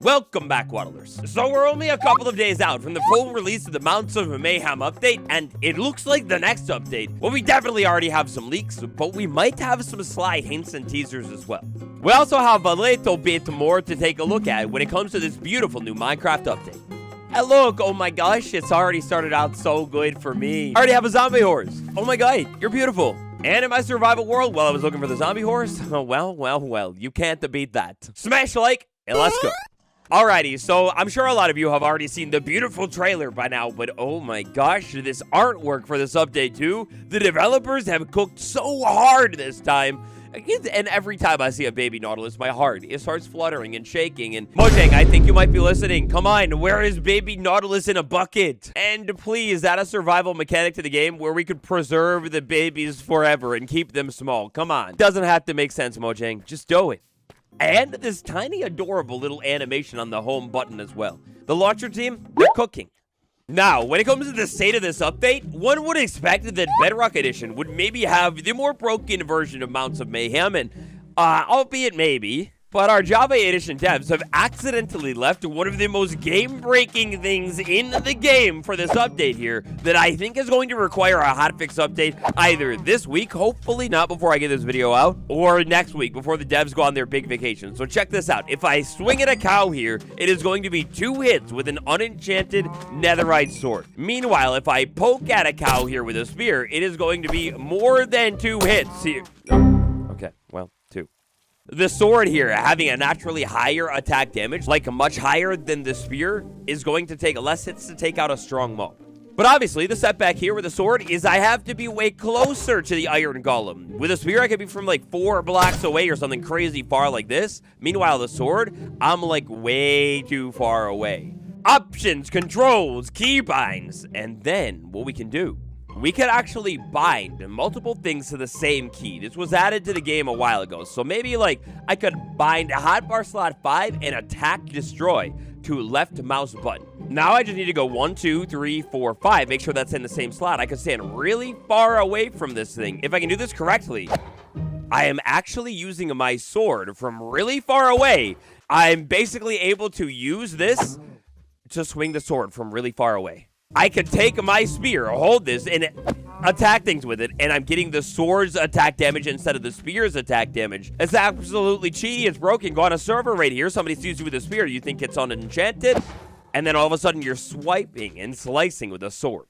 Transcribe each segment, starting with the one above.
Welcome back, Waddlers. So we're only a couple of days out from the full release of the Mounts of Mayhem update, and it looks like the next update, well, we definitely already have some leaks, but we might have some sly hints and teasers as well. We also have a little bit more to take a look at when it comes to this beautiful new Minecraft update. And look, oh my gosh, it's already started out so good for me. I already have a zombie horse. Oh my god, you're beautiful. And in my survival world, while I was looking for the zombie horse, well, you can't beat that. Smash like, and let's go. Alrighty, so I'm sure a lot of you have already seen the beautiful trailer by now, but oh my gosh, this artwork for this update too, the developers have cooked so hard this time. And every time I see a baby Nautilus, my heart, it starts fluttering and shaking. And Mojang, I think you might be listening. Come on, where is baby Nautilus in a bucket? And please, add a survival mechanic to the game where we could preserve the babies forever and keep them small. Come on. Doesn't have to make sense, Mojang. Just do it. And this tiny, adorable little animation on the home button as well. The launcher team, they're cooking. Now, when it comes to the state of this update, one would expect that Bedrock Edition would maybe have the more broken version of Mounts of Mayhem, and albeit maybe, but our Java Edition devs have accidentally left one of the most game-breaking things in the game for this update here that I think is going to require a hotfix update either this week, hopefully not before I get this video out, or next week before the devs go on their big vacation. So check this out. If I swing at a cow here, it is going to be 2 hits with an unenchanted netherite sword. Meanwhile, if I poke at a cow here with a spear, it is going to be more than 2 hits here. Okay, well, 2. The sword here, having a naturally higher attack damage, like much higher than the spear, is going to take less hits to take out a strong mob. But obviously, the setback here with the sword is I have to be way closer to the iron golem. With a spear, I could be from like 4 blocks away or something crazy far like this. Meanwhile, the sword, I'm like way too far away. Options, controls, keybinds, and then what we can do. We can actually bind multiple things to the same key. This was added to the game a while ago. So maybe like I could bind hotbar slot 5 and attack destroy to left mouse button. Now I just need to go 1, 2, 3, 4, 5. Make sure that's in the same slot. I can stand really far away from this thing. If I can do this correctly, I am actually using my sword from really far away. I'm basically able to use this to swing the sword from really far away. I could take my spear, hold this, and attack things with it, and I'm getting the sword's attack damage instead of the spear's attack damage. It's absolutely cheaty. It's broken. Go on a server right here. Somebody sees you with a spear. You think it's unenchanted, and then all of a sudden you're swiping and slicing with a sword.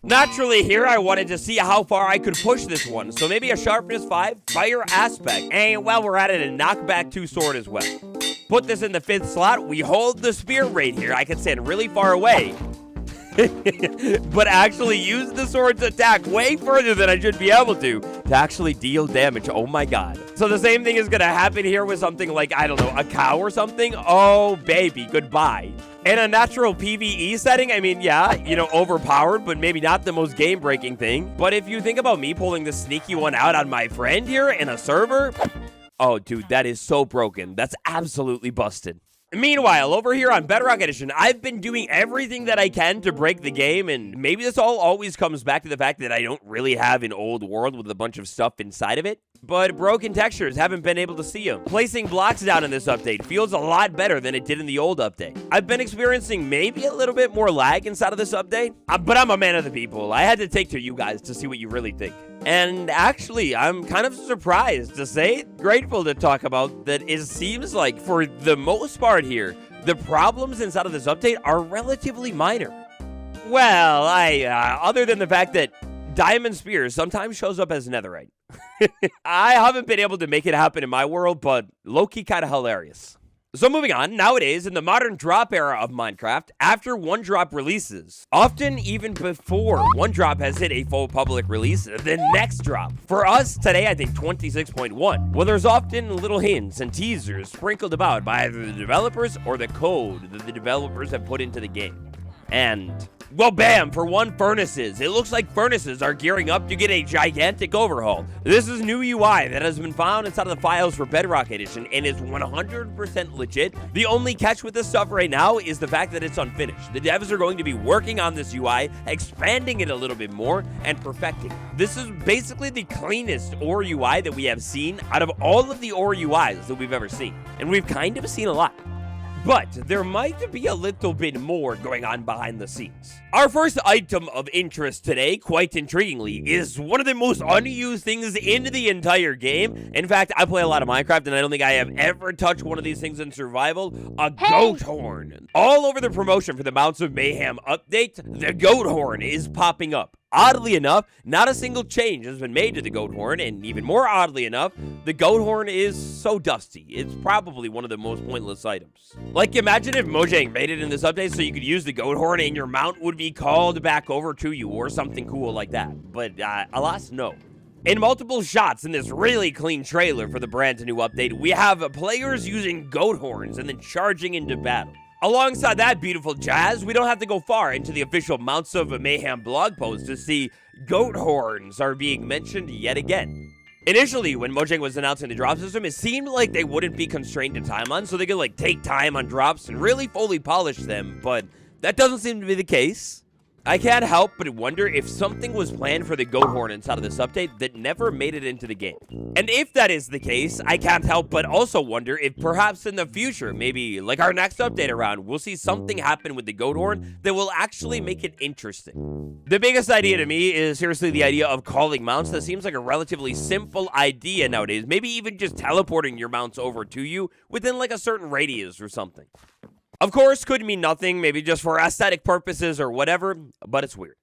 Naturally, here I wanted to see how far I could push this one, so maybe a sharpness 5, fire aspect, and while we're at it, a knockback 2 sword as well. Put this in the 5th slot. We hold the spear right here. I can stand really far away. But actually use the sword's attack way further than I should be able to actually deal damage. Oh my god. So the same thing is gonna happen here with something like, I don't know, a cow or something. Oh baby, goodbye. In a natural PvE setting, I mean, yeah, you know, overpowered, but maybe not the most game-breaking thing. But if you think about me pulling the sneaky one out on my friend here in a server, oh dude, that is so broken. That's absolutely busted. Meanwhile, over here on Bedrock Edition, I've been doing everything that I can to break the game, and maybe this all always comes back to the fact that I don't really have an old world with a bunch of stuff inside of it. But broken textures, haven't been able to see them. Placing blocks down in this update feels a lot better than it did in the old update. I've been experiencing maybe a little bit more lag inside of this update, but I'm a man of the people. I had to take to you guys to see what you really think. And actually, I'm kind of surprised to say, grateful to talk about that it seems like, for the most part here, the problems inside of this update are relatively minor. Well, other than the fact that Diamond Spear sometimes shows up as netherite. I haven't been able to make it happen in my world, but low-key kind of hilarious. So moving on, nowadays in the modern drop era of Minecraft, after one drop releases, often even before one drop has hit a full public release, the next drop. For us today, I think 26.1. Well, there's often little hints and teasers sprinkled about by either the developers or the code that the developers have put into the game. And well, bam, for one, furnaces. It looks like furnaces are gearing up to get a gigantic overhaul. This is new UI that has been found inside of the files for Bedrock Edition and is 100% legit. The only catch with this stuff right now is the fact that it's unfinished. The devs are going to be working on this UI, expanding it a little bit more, and perfecting it. This is basically the cleanest ore UI that we have seen out of all of the ore UIs that we've ever seen. And we've kind of seen a lot. But there might be a little bit more going on behind the scenes. Our first item of interest today, quite intriguingly, is one of the most unused things in the entire game. In fact, I play a lot of Minecraft, and I don't think I have ever touched one of these things in survival. A goat horn. All over the promotion for the Mounts of Mayhem update, the goat horn is popping up. Oddly enough, not a single change has been made to the goat horn, and even more oddly enough, the goat horn is so dusty. It's probably one of the most pointless items. Like, imagine if Mojang made it in this update so you could use the goat horn and your mount would be called back over to you or something cool like that. But, alas, no. In multiple shots in this really clean trailer for the brand new update, we have players using goat horns and then charging into battle. Alongside that beautiful jazz, we don't have to go far into the official Mounts of Mayhem blog post to see goat horns are being mentioned yet again. Initially, when Mojang was announcing the drop system, it seemed like they wouldn't be constrained to timelines, so they could like take time on drops and really fully polish them, but that doesn't seem to be the case. I can't help but wonder if something was planned for the goat horn inside of this update that never made it into the game. And if that is the case, I can't help but also wonder if perhaps in the future, maybe like our next update around, we'll see something happen with the goat horn that will actually make it interesting. The biggest idea to me is seriously the idea of calling mounts. That seems like a relatively simple idea nowadays. Maybe even just teleporting your mounts over to you within like a certain radius or something. Of course, could mean nothing, maybe just for aesthetic purposes or whatever, but it's weird.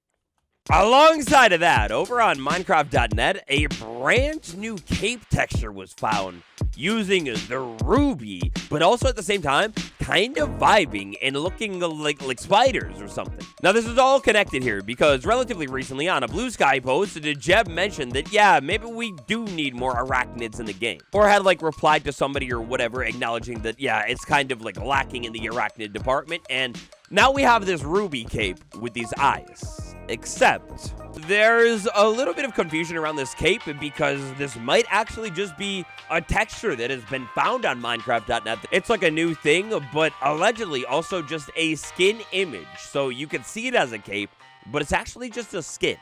Alongside of that, over on minecraft.net, a brand new cape texture was found using the ruby, but also at the same time, kind of vibing and looking like spiders or something. Now, this is all connected here because relatively recently on a Blue Sky post, Jeb mentioned that, yeah, maybe we do need more arachnids in the game. Or had like replied to somebody or whatever acknowledging that, yeah, it's kind of like lacking in the arachnid department. And now we have this ruby cape with these eyes. Except there's a little bit of confusion around this cape because this might actually just be a texture that has been found on Minecraft.net. It's like a new thing, but allegedly also just a skin image. So you can see it as a cape, but it's actually just a skin.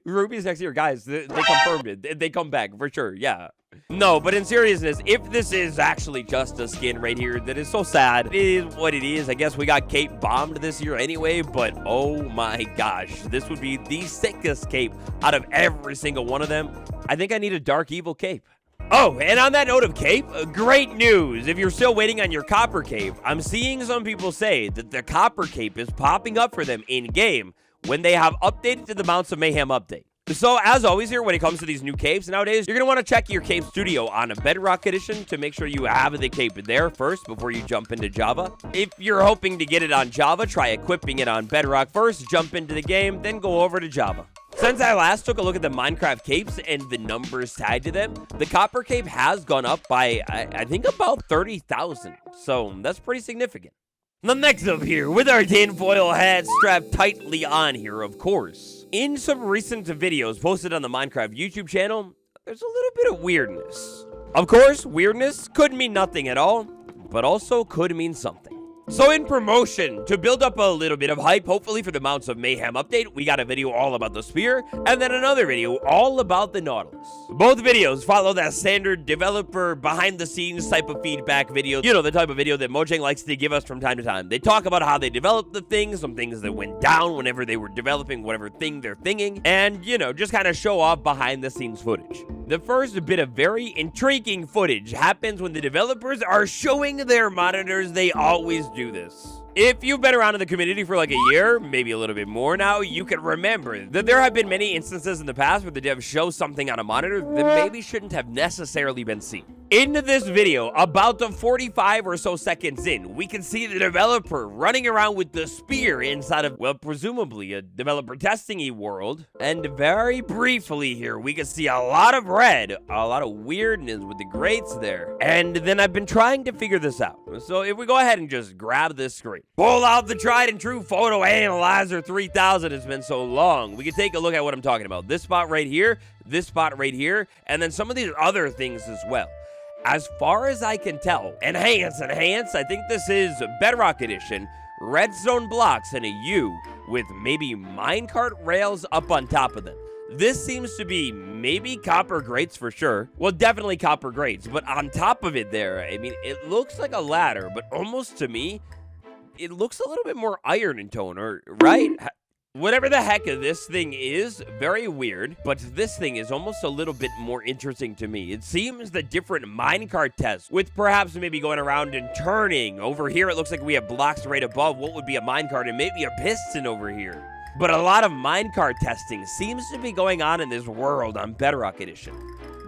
Ruby's next year, guys. They confirmed it. They come back for sure. Yeah. No, but in seriousness, if this is actually just a skin right here, that is so sad. It is what it is. I guess we got cape bombed this year anyway, but oh my gosh, this would be the sickest cape out of every single one of them. I think I need a dark evil cape. Oh, and on that note of cape, great news. If you're still waiting on your copper cape, I'm seeing some people say that the copper cape is popping up for them in-game when they have updated to the Mounts of Mayhem update. So, as always here, when it comes to these new capes nowadays, you're going to want to check your cape studio on a bedrock edition to make sure you have the cape there first before you jump into Java. If you're hoping to get it on Java, try equipping it on bedrock first, jump into the game, then go over to Java. Since I last took a look at the Minecraft capes and the numbers tied to them, the copper cape has gone up by, I think, about 30,000. So, that's pretty significant. The next up here, with our tinfoil hat strapped tightly on here, of course. In some recent videos posted on the Minecraft YouTube channel, there's a little bit of weirdness. Of course, weirdness could mean nothing at all, but also could mean something. So in promotion, to build up a little bit of hype, hopefully for the Mounts of Mayhem update, we got a video all about the spear, and then another video all about the Nautilus. Both videos follow that standard developer behind-the-scenes type of feedback video. You know, the type of video that Mojang likes to give us from time to time. They talk about how they developed the thing, some things that went down whenever they were developing whatever thing they're thinging, and, you know, just kind of show off behind-the-scenes footage. The first bit of very intriguing footage happens when the developers are showing their monitors. They always do this. If you've been around in the community for like a year, maybe a little bit more now, you can remember that there have been many instances in the past where the devs show something on a monitor that maybe shouldn't have necessarily been seen. In this video, about the 45 or so seconds in, we can see the developer running around with the spear inside of, well, presumably a developer testing-y world. And very briefly here, we can see a lot of red, a lot of weirdness with the grates there. And then I've been trying to figure this out. So if we go ahead and just grab this screen, pull out the tried and true Photo Analyzer 3000. It's been so long. We can take a look at what I'm talking about. This spot right here, and then some of these other things as well. As far as I can tell, enhance, I think this is Bedrock Edition, redstone blocks and a U with maybe minecart rails up on top of them. This seems to be maybe copper grates for sure. Well, definitely copper grates, but on top of it there, I mean, it looks like a ladder, but almost to me, it looks a little bit more iron in tone, or right? Whatever the heck this thing is, very weird, but this thing is almost a little bit more interesting to me. It seems the different minecart tests, with perhaps maybe going around and turning. Over here, it looks like we have blocks right above what would be a minecart and maybe a piston over here. But a lot of minecart testing seems to be going on in this world on Bedrock Edition.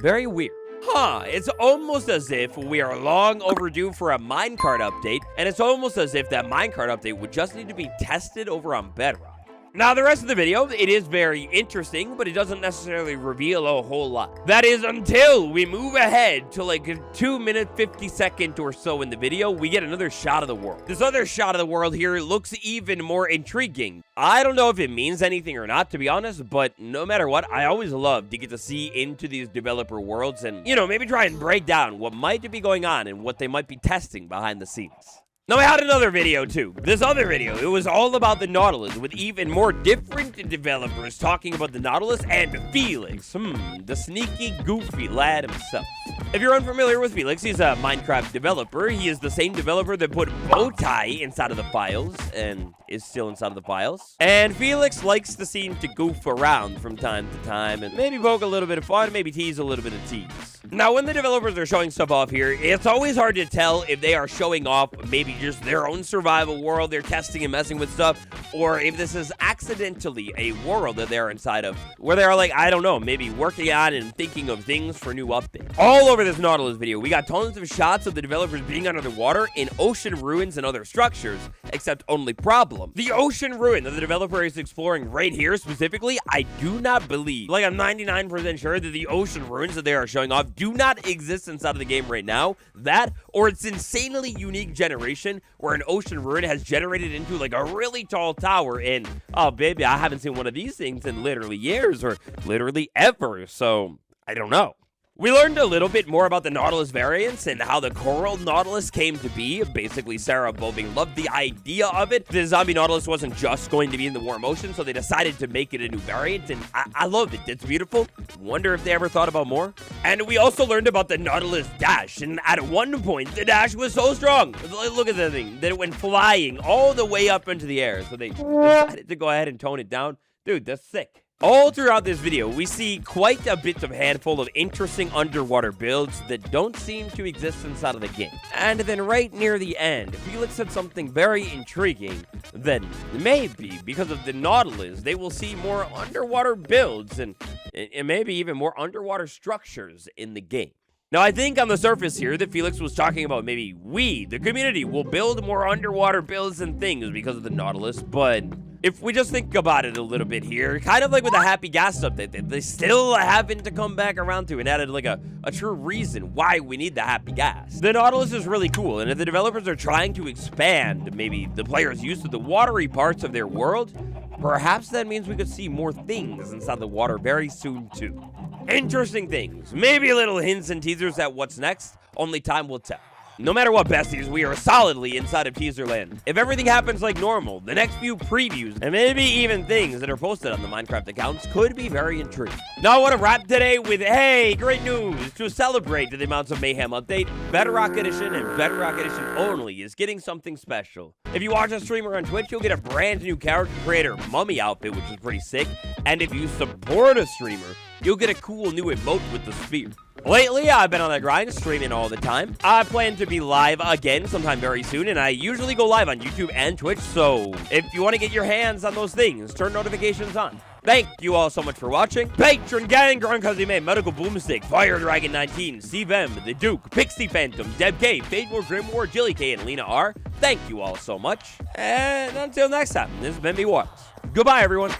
Very weird. Huh, it's almost as if we are long overdue for a minecart update, and it's almost as if that minecart update would just need to be tested over on Bedrock. Now, the rest of the video, it is very interesting, but it doesn't necessarily reveal a whole lot. That is until we move ahead to like a 2-minute, 50-second or so in the video, we get another shot of the world. This other shot of the world here looks even more intriguing. I don't know if it means anything or not, to be honest, but no matter what, I always love to get to see into these developer worlds and, you know, maybe try and break down what might be going on and what they might be testing behind the scenes. Now, I had another video, too. This other video, it was all about the Nautilus, with even more different developers talking about the Nautilus and Felix. The sneaky, goofy lad himself. If you're unfamiliar with Felix, he's a Minecraft developer. He is the same developer that put Bowtie inside of the files, and is still inside of the files. And Felix likes to seem to goof around from time to time, and maybe poke a little bit of fun, maybe tease a little bit of tease. Now, when the developers are showing stuff off here, it's always hard to tell if they are showing off maybe just their own survival world they're testing and messing with stuff, or if this is accidentally a world that they're inside of, where they're like, I don't know, maybe working on and thinking of things for new updates. All over this Nautilus video, we got tons of shots of the developers being under the water in ocean ruins and other structures, except only problem. The ocean ruin that the developer is exploring right here specifically, I do not believe, like I'm 99% sure that the ocean ruins that they are showing off do not exist inside of the game right now. That, or it's insanely unique generation where an ocean ruin has generated into like a really tall tower, and oh baby, I haven't seen one of these things in literally years or literally ever, so I don't know. We learned a little bit more about the Nautilus variants and how the Coral Nautilus came to be. Basically, Sarah Boving loved the idea of it. The zombie Nautilus wasn't just going to be in the warm ocean, so they decided to make it a new variant, and I loved it. It's beautiful. Wonder if they ever thought about more. And we also learned about the Nautilus Dash, and at one point, the dash was so strong. Look at the thing, that it went flying all the way up into the air, so they decided to go ahead and tone it down. Dude, that's sick. All throughout this video, we see quite a bit of handful of interesting underwater builds that don't seem to exist inside of the game. And then right near the end, Felix said something very intriguing, that maybe because of the Nautilus, they will see more underwater builds and maybe even more underwater structures in the game. Now, I think on the surface here that Felix was talking about maybe we, the community, will build more underwater builds and things because of the Nautilus, but if we just think about it a little bit here, kind of like with the Happy Gas update, they still haven't to come back around to and added like a true reason why we need the Happy Gas. The Nautilus is really cool, and if the developers are trying to expand maybe the players' use of the watery parts of their world, perhaps that means we could see more things inside the water very soon too. Interesting things, maybe little hints and teasers at what's next, only time will tell. No matter what, besties, we are solidly inside of teaser land. If everything happens like normal, the next few previews, and maybe even things that are posted on the Minecraft accounts could be very intriguing. Now, I want to wrap today with, hey, great news! To celebrate the Amounts of Mayhem update, Bedrock Edition and Bedrock Edition only is getting something special. If you watch a streamer on Twitch, you'll get a brand new character creator mummy outfit, which is pretty sick. And if you support a streamer, you'll get a cool new emote with the spear. Lately, I've been on the grind, streaming all the time. I plan to be live again sometime very soon, and I usually go live on YouTube and Twitch, so if you want to get your hands on those things, turn notifications on. Thank you all so much for watching. Patron Gang, Grunkazime, Medical Boomstick, Fire Dragon 19, Steve M, The Duke, Pixie Phantom, Deb K, Fate War Grimoire, Jilly K, and Lena R. Thank you all so much, and until next time, this has been me, Watts. Goodbye, everyone.